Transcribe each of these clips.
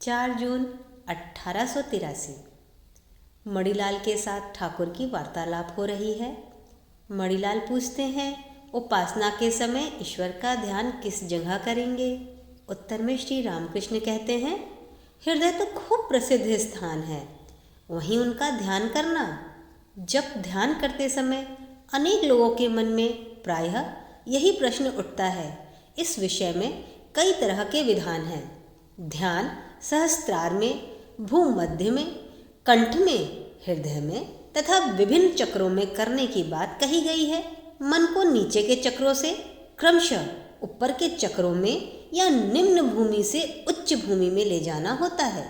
4 जून 1883। मणिलाल के साथ ठाकुर की वार्तालाप हो रही है। मणिलाल पूछते हैं, उपासना के समय ईश्वर का ध्यान किस जगह करेंगे? उत्तर में श्री रामकृष्ण कहते हैं, हृदय तो खूब प्रसिद्ध स्थान है, वहीं उनका ध्यान करना। जब ध्यान करते समय अनेक लोगों के मन में प्रायः यही प्रश्न उठता है। इस विषय में कई तरह के विधान हैं। ध्यान सहस्त्रार में, भूमध्य में, कंठ में, हृदय में तथा विभिन्न चक्रों में करने की बात कही गई है। मन को नीचे के चक्रों से क्रमशः ऊपर के चक्रों में या निम्न भूमि से उच्च भूमि में ले जाना होता है।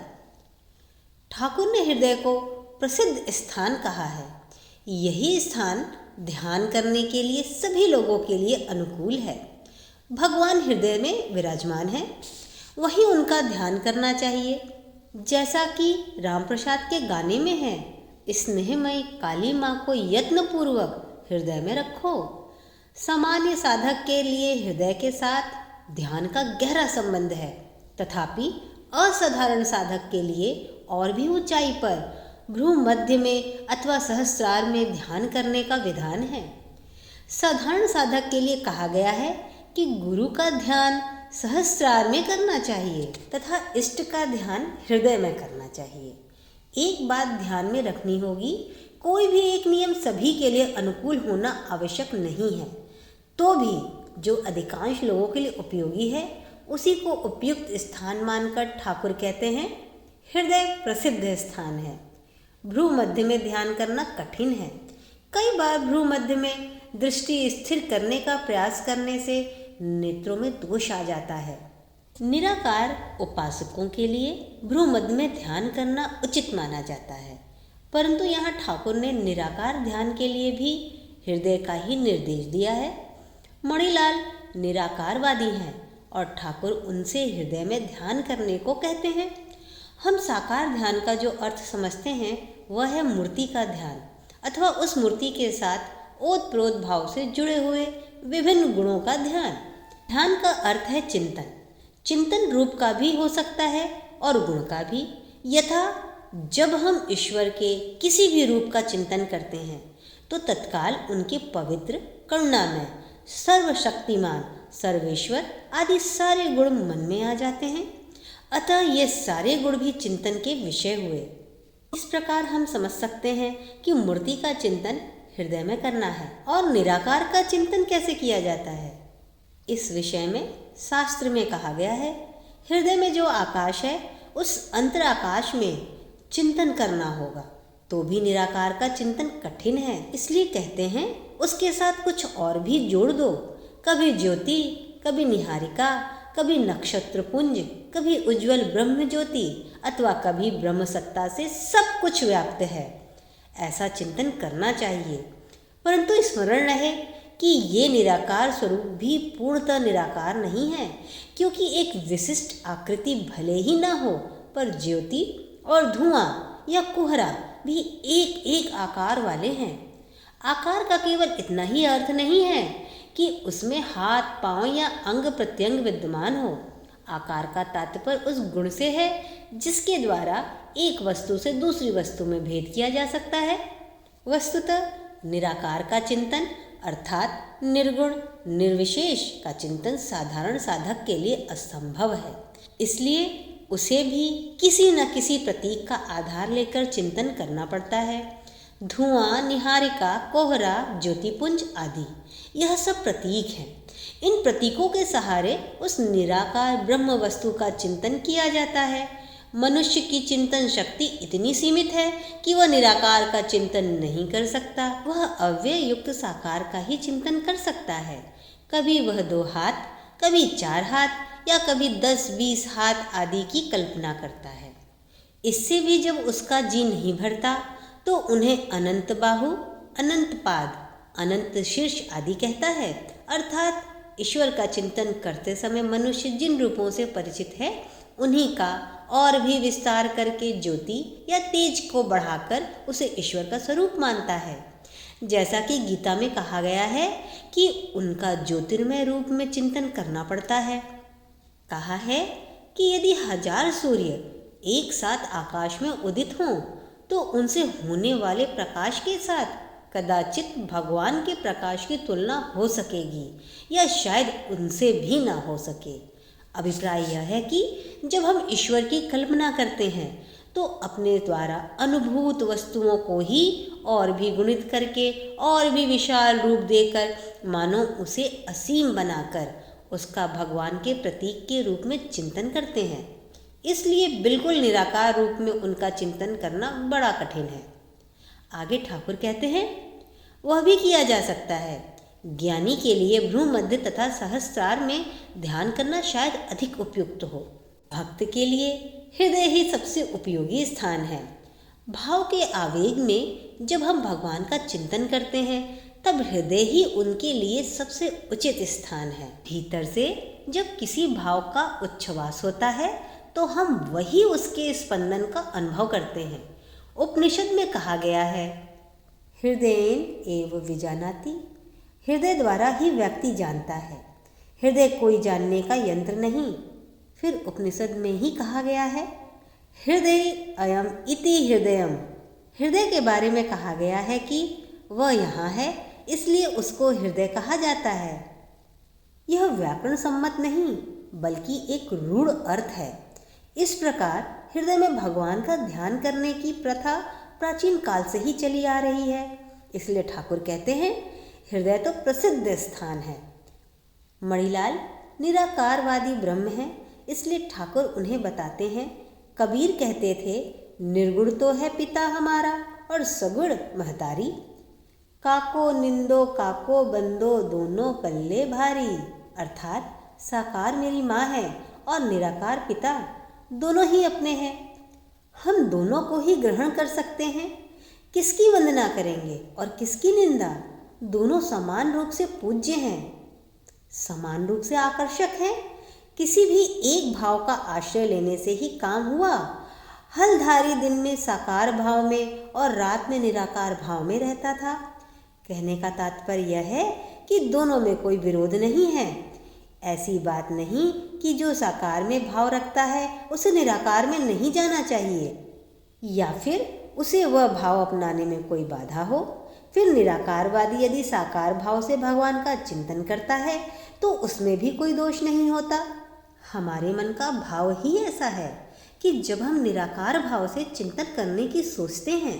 ठाकुर ने हृदय को प्रसिद्ध स्थान कहा है। यही स्थान ध्यान करने के लिए सभी लोगों के लिए अनुकूल है। भगवान हृदय में विराजमान है, वहीं उनका ध्यान करना चाहिए। जैसा कि राम प्रसाद के गाने में है, स्नेहमयी काली माँ को यत्नपूर्वक हृदय में रखो। सामान्य साधक के लिए हृदय के साथ ध्यान का गहरा संबंध है, तथापि असाधारण साधक के लिए और भी ऊंचाई पर भ्रूमध्य में अथवा सहस्रार में ध्यान करने का विधान है। साधारण साधक के लिए कहा गया है कि गुरु का ध्यान सहस्रार में करना चाहिए तथा इष्ट का ध्यान हृदय में करना चाहिए। एक बात ध्यान में रखनी होगी, कोई भी एक नियम सभी के लिए अनुकूल होना आवश्यक नहीं है। तो भी जो अधिकांश लोगों के लिए उपयोगी है, उसी को उपयुक्त स्थान मानकर ठाकुर कहते हैं, हृदय प्रसिद्ध स्थान है। भ्रूमध्य में ध्यान करना कठिन है। कई बार भ्रूमध्य में दृष्टि स्थिर करने का प्रयास करने से नेत्रों में दोष आ जाता है। निराकार उपासकों के लिए भ्रूमध्य में ध्यान करना उचित माना जाता है, परंतु यहाँ ठाकुर ने निराकार ध्यान के लिए भी हृदय का ही निर्देश दिया है। मणिलाल निराकारवादी हैं और ठाकुर उनसे हृदय में ध्यान करने को कहते हैं। हम साकार ध्यान का जो अर्थ समझते हैं वह है मूर्ति का ध्यान अथवा उस मूर्ति के साथ ओतप्रोत भाव से जुड़े हुए विभिन्न गुणों का ध्यान। ध्यान का अर्थ है चिंतन। चिंतन रूप का भी हो सकता है और गुण का भी। यथा जब हम ईश्वर के किसी भी रूप का चिंतन करते हैं तो तत्काल उनके पवित्र, करुणामय, सर्वशक्तिमान, सर्वेश्वर आदि सारे गुण मन में आ जाते हैं। अतः ये सारे गुण भी चिंतन के विषय हुए। इस प्रकार हम समझ सकते हैं कि मूर्ति का चिंतन हृदय में करना है और निराकार का चिंतन कैसे किया जाता है। इस विषय में शास्त्र में कहा गया है, हृदय में जो आकाश है उस अंतराकाश में चिंतन करना होगा। तो भी निराकार का चिंतन कठिन है, इसलिए कहते हैं उसके साथ कुछ और भी जोड़ दो। कभी ज्योति, कभी निहारिका, कभी नक्षत्र पुंज, कभी उज्जवल ब्रह्म ज्योति अथवा कभी ब्रह्म सत्ता से सब कुछ व्याप्त है। ऐसा चिंतन करना चाहिए, परंतु स्मरण रहे कि ये निराकार स्वरूप भी पूर्णतः निराकार नहीं है, क्योंकि एक विशिष्ट आकृति भले ही ना हो, पर ज्योति और धुआं या कोहरा भी एक एक आकार वाले हैं। आकार का केवल इतना ही अर्थ नहीं है कि उसमें हाथ, पांव या अंग प्रत्यंग विद्यमान हो। आकार का तात्पर्य उस गुण से है जिसके द्वारा एक वस्तु से दूसरी वस्तु में भेद किया जा सकता है। वस्तुतः निराकार का चिंतन अर्थात निर्गुण, निर्विशेष का चिंतन साधारण साधक के लिए असंभव है। इसलिए उसे भी किसी न किसी प्रतीक का आधार लेकर चिंतन करना पड़ता है। धुआं, निहारिका, कोहरा, ज्योतिपुंज आदि यह सब प्रतीक हैं। इन प्रतीकों के सहारे उस निराकार ब्रह्म वस्तु का चिंतन किया जाता है। मनुष्य की चिंतन शक्ति इतनी सीमित है कि वह निराकार का चिंतन नहीं कर सकता। वह अव्यय युक्त साकार का ही चिंतन कर सकता है। कभी वह 2 हाथ, कभी 4 हाथ या कभी 10-20 हाथ आदि की कल्पना करता है। इससे भी जब उसका जी नहीं भरता तो उन्हें अनंत बाहु, अनंत पाद, अनंत शीर्ष आदि कहता है। अर्थात ईश्वर का चिंतन करते समय मनुष्य जिन रूपों से परिचित है उन्हीं का और भी विस्तार करके ज्योति या तेज को बढ़ाकर उसे ईश्वर का स्वरूप मानता है। जैसा कि गीता में कहा गया है कि उनका ज्योतिर्मय रूप में चिंतन करना पड़ता है। कहा है कि यदि 1000 सूर्य एक साथ आकाश में उदित हों तो उनसे होने वाले प्रकाश के साथ कदाचित भगवान के प्रकाश की तुलना हो सकेगी या शायद उनसे भी ना हो सके। अभिप्राय यह है कि जब हम ईश्वर की कल्पना करते हैं तो अपने द्वारा अनुभूत वस्तुओं को ही और भी गुणित करके और भी विशाल रूप देकर मानो उसे असीम बनाकर उसका भगवान के प्रतीक के रूप में चिंतन करते हैं। इसलिए बिल्कुल निराकार रूप में उनका चिंतन करना बड़ा कठिन है। आगे ठाकुर कहते हैं, वह भी किया जा सकता है। ज्ञानी के लिए भ्रूमध्य तथा सहस्रार में ध्यान करना शायद अधिक उपयुक्त हो। भक्त के लिए हृदय ही सबसे उपयोगी स्थान है। भाव के आवेग में जब हम भगवान का चिंतन करते हैं तब हृदय ही उनके लिए सबसे उचित स्थान है। भीतर से जब किसी भाव का उच्छ्वास होता है तो हम वही उसके स्पंदन का अनुभव करते हैं। उपनिषद में कहा गया है, हृदयेन एव विजानाति, हृदय द्वारा ही व्यक्ति जानता है, हृदय कोई जानने का यंत्र नहीं। फिर उपनिषद में ही कहा गया है, हृदय अयम इति हृदयम, हृदय के बारे में कहा गया है कि वह यहाँ है इसलिए उसको हृदय कहा जाता है। यह व्याकरण सम्मत नहीं बल्कि एक रूढ़ अर्थ है। इस प्रकार हृदय में भगवान का ध्यान करने की प्रथा प्राचीन काल से ही चली आ रही है। इसलिए ठाकुर कहते हैं, हृदय तो प्रसिद्ध स्थान है। मणिलाल निराकारवादी ब्रह्म है, इसलिए ठाकुर उन्हें बताते हैं, कबीर कहते थे, निर्गुण तो है पिता हमारा और सगुण महतारी, काको निंदो काको बंदो दोनों पल्ले भारी। अर्थात साकार मेरी माँ है और निराकार पिता दोनों ही अपने हैं। हम दोनों को ही ग्रहण कर सकते हैं। किसकी वंदना करेंगे और किसकी निंदा? दोनों समान रूप से पूज्य हैं, समान रूप से आकर्षक हैं। किसी भी एक भाव का आश्रय लेने से ही काम हुआ। हलधारी दिन में साकार भाव में और रात में निराकार भाव में रहता था। कहने का तात्पर्य यह है कि दोनों में कोई विरोध नहीं है। ऐसी बात नहीं कि जो साकार में भाव रखता है उसे निराकार में नहीं जाना चाहिए, या फिर उसे वह भाव अपनाने में कोई बाधा हो। फिर निराकारवादी यदि साकार भाव से भगवान का चिंतन करता है तो उसमें भी कोई दोष नहीं होता। हमारे मन का भाव ही ऐसा है कि जब हम निराकार भाव से चिंतन करने की सोचते हैं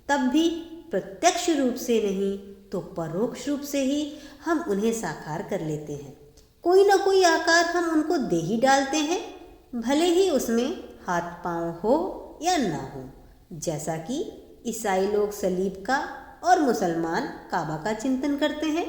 तब भी प्रत्यक्ष रूप से नहीं तो परोक्ष रूप से ही हम उन्हें साकार कर लेते हैं। कोई ना कोई आकार हम उनको दे ही डालते हैं, भले ही उसमें हाथ पांव हो या ना हो। जैसा कि ईसाई लोग सलीब का और मुसलमान काबा का चिंतन करते हैं।